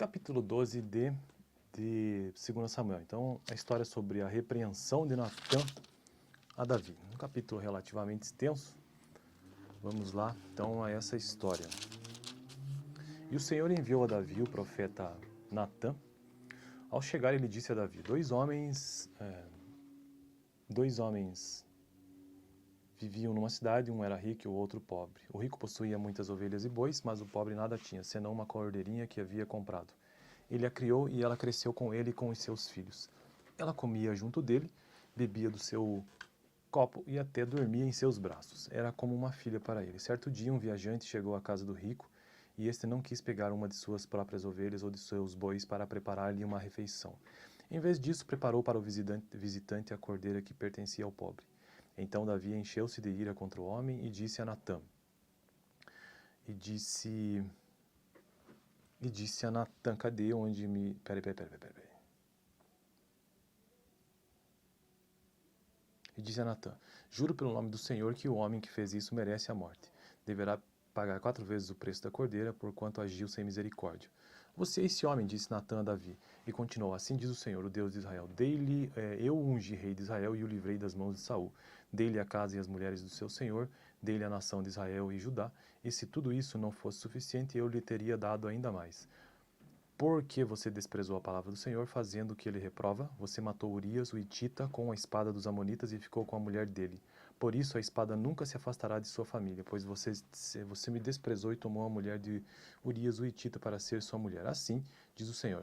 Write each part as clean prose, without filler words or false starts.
capítulo 12 de 2 Samuel. Então, a história sobre a repreensão de Natã a Davi. Um capítulo relativamente extenso. Vamos lá, então, a essa história. E o Senhor enviou a Davi o profeta Natã. Ao chegar, ele disse a Davi: Dois homens viviam numa cidade, um era rico e o outro pobre. O rico possuía muitas ovelhas e bois, mas o pobre nada tinha, senão uma cordeirinha que havia comprado. Ele a criou e ela cresceu com ele e com os seus filhos. Ela comia junto dele, bebia do seu copo e até dormia em seus braços. Era como uma filha para ele. Certo dia, um viajante chegou à casa do rico e este não quis pegar uma de suas próprias ovelhas ou de seus bois para preparar-lhe uma refeição. Em vez disso, preparou para o visitante a cordeira que pertencia ao pobre. Então Davi encheu-se de ira contra o homem e disse a Natã. E disse a Natã, cadê onde me... Peraí. E disse a Natã, juro pelo nome do Senhor que o homem que fez isso merece a morte. Deverá pagar 4 vezes o preço da cordeira, porquanto agiu sem misericórdia. Você é esse homem, disse Natã a Davi, e continuou, assim diz o Senhor, o Deus de Israel, eu ungi rei de Israel e o livrei das mãos de Saul. Dei-lhe a casa e as mulheres do seu Senhor, dei-lhe a nação de Israel e Judá, e se tudo isso não fosse suficiente, eu lhe teria dado ainda mais. Porque você desprezou a palavra do Senhor, fazendo o que ele reprova, você matou Urias, o Hitita, com a espada dos amonitas e ficou com a mulher dele. Por isso a espada nunca se afastará de sua família, pois você me desprezou e tomou a mulher de Urias, o Hitita, para ser sua mulher. Assim, diz o Senhor,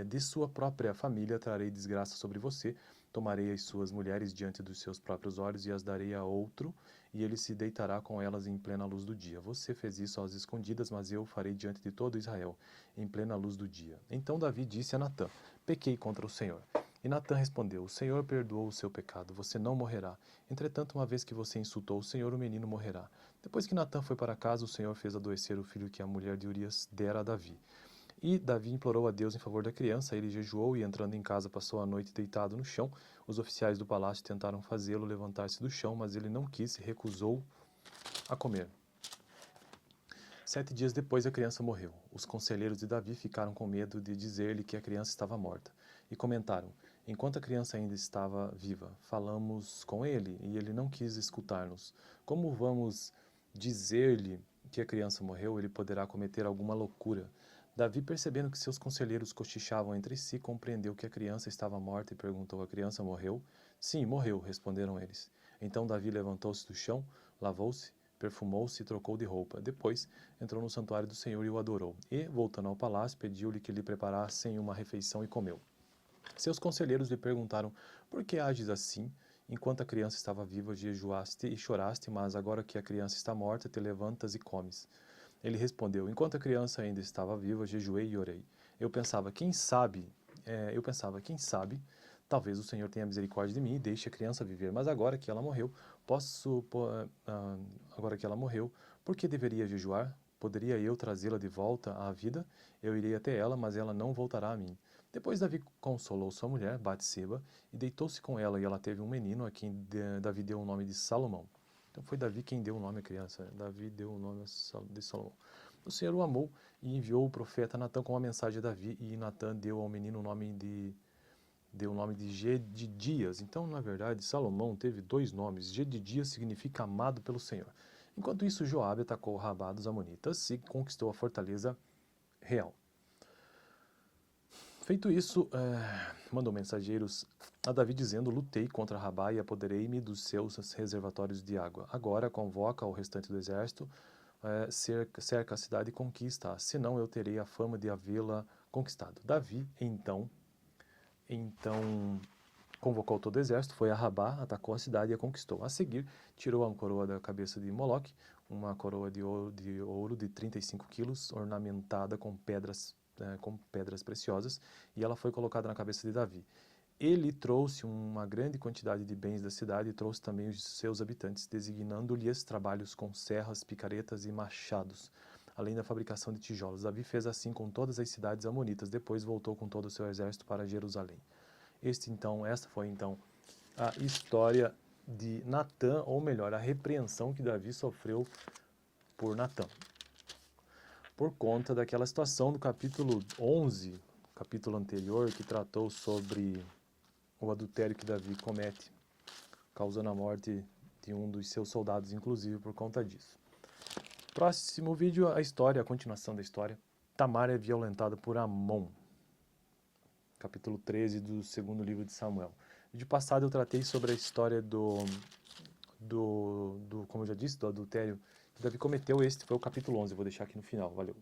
de sua própria família trarei desgraça sobre você, tomarei as suas mulheres diante dos seus próprios olhos e as darei a outro, e ele se deitará com elas em plena luz do dia. Você fez isso às escondidas, mas eu o farei diante de todo Israel, em plena luz do dia. Então Davi disse a Natã, pequei contra o Senhor. E Natã respondeu, o Senhor perdoou o seu pecado, você não morrerá. Entretanto, uma vez que você insultou o Senhor, o menino morrerá. Depois que Natã foi para casa, o Senhor fez adoecer o filho que a mulher de Urias dera a Davi. E Davi implorou a Deus em favor da criança, ele jejuou e entrando em casa passou a noite deitado no chão. Os oficiais do palácio tentaram fazê-lo levantar-se do chão, mas ele não quis e recusou a comer. 7 dias depois a criança morreu. Os conselheiros de Davi ficaram com medo de dizer-lhe que a criança estava morta. E comentaram, enquanto a criança ainda estava viva, falamos com ele e ele não quis escutar-nos. Como vamos dizer-lhe que a criança morreu, ele poderá cometer alguma loucura. Davi, percebendo que seus conselheiros cochichavam entre si, compreendeu que a criança estava morta e perguntou, a criança morreu? Sim, morreu, responderam eles. Então Davi levantou-se do chão, lavou-se, perfumou-se e trocou de roupa. Depois, entrou no santuário do Senhor e o adorou. E, voltando ao palácio, pediu-lhe que lhe preparassem uma refeição e comeu. Seus conselheiros lhe perguntaram, por que ages assim? Enquanto a criança estava viva, jejuaste e choraste, mas agora que a criança está morta, te levantas e comes. Ele respondeu, enquanto a criança ainda estava viva, jejuei e orei. Eu pensava, quem sabe, talvez o Senhor tenha misericórdia de mim e deixe a criança viver. Mas agora que ela morreu, por que deveria jejuar? Poderia eu trazê-la de volta à vida? Eu irei até ela, mas ela não voltará a mim. Depois Davi consolou sua mulher, Batseba, e deitou-se com ela, e ela teve um menino, a quem Davi deu o nome de Salomão. Então foi Davi quem deu o nome à criança. Davi deu o nome de Salomão. O Senhor o amou e enviou o profeta Natã com uma mensagem a Davi, e Natã deu ao menino o nome de Gedidias. Então, na verdade, Salomão teve 2 nomes. Gedidias significa amado pelo Senhor. Enquanto isso, Joabe atacou Rabá dos Amonitas e conquistou a fortaleza real. Feito isso, mandou mensageiros a Davi dizendo, lutei contra Rabá e apoderei-me dos seus reservatórios de água. Agora convoca o restante do exército, cerca a cidade e conquista-a, senão eu terei a fama de havê-la conquistado. Davi, então, convocou todo o exército, foi a Rabá, atacou a cidade e a conquistou. A seguir, tirou a coroa da cabeça de Moloque, uma coroa de ouro de 35 quilos, ornamentada com pedras preciosas, e ela foi colocada na cabeça de Davi. Ele trouxe uma grande quantidade de bens da cidade e trouxe também os seus habitantes, designando-lhes trabalhos com serras, picaretas e machados, além da fabricação de tijolos. Davi fez assim com todas as cidades amonitas, depois voltou com todo o seu exército para Jerusalém. Esta foi então a história de Natã, ou melhor, a repreensão que Davi sofreu por Natã. por conta daquela situação do capítulo 11, capítulo anterior, que tratou sobre o adultério que Davi comete, causando a morte de um dos seus soldados, inclusive, por conta disso. Próximo vídeo, a continuação da história. Tamar é violentada por Amon. Capítulo 13 do segundo livro de Samuel. No vídeo passado eu tratei sobre a história como eu já disse, do adultério que Davi cometeu. Este foi o capítulo 11, eu vou deixar aqui no final. Valeu!